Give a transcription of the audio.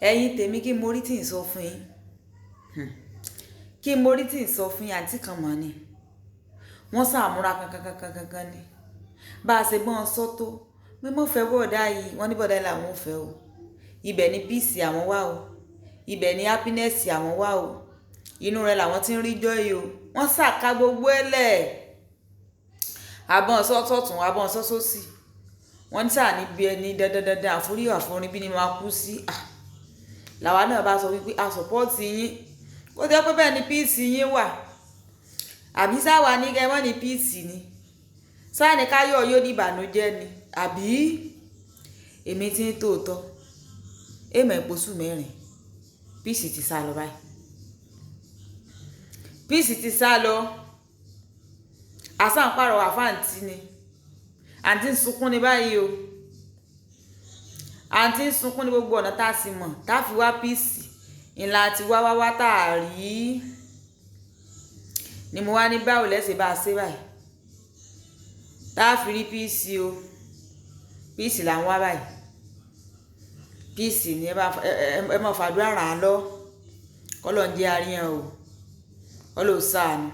ẹ̀yin tèmi kí mo rí tí ń sọ fún yín kí mo rí tí ń sọ fún yín àǹtí kan mọ̀ ni wọ́n sàmúra kankan ni bá a ṣe gbọ́n sọ́tò mímọ́ fẹ́ bọ̀dá yìí wọ́n ní bọ̀dá yìí làwọn ò fẹ́ o ibẹ̀ ni peace àwọn wà o ibẹ̀ ni happiness àwọn wà o inú rẹ̀ làwọn ti ń rí joy o wọ́n ṣàka gbogbo ẹlẹ̀ abọ́n sọ́tọ̀tún abọ́n sọ́sọ́sì wọ́n ní sáà níbi ẹni dandandandan àforíhàforin bí ni máa kú sí làwa náà bá sọ wípé a sọpọ́ọ̀tì yín ó jẹ́ pé bẹ́ẹ̀ ni peace yín wà àbí sáwà ní gẹ́gẹ́ ní peace ni sáà ní káyọ̀ yóò ní ìbànújẹ́ ni àbí èmi tí ń tòótọ́ èèmọ̀ ìpòsù mẹ́rin peace ti sá lọ báyìí peace ti sá lọ àṣà ń pàrọwà fáǹtì ni àǹtí ń sunkún ní báyìí o àǹtí ń sunkún ní gbogbo ọ̀nà tá a sì mọ̀ tá a fi wá peace ńlá ti wá tá a rí ni mo wá ní báwo lẹ́sẹ̀ bá a ṣe báyìí tá a fi rí peace o peace là ń wá báyìí peace ni ẹ máa fàdúrà ràn án lọ kọ́ ló ń jẹ́ àríyàn o kọ́ ló sàánú.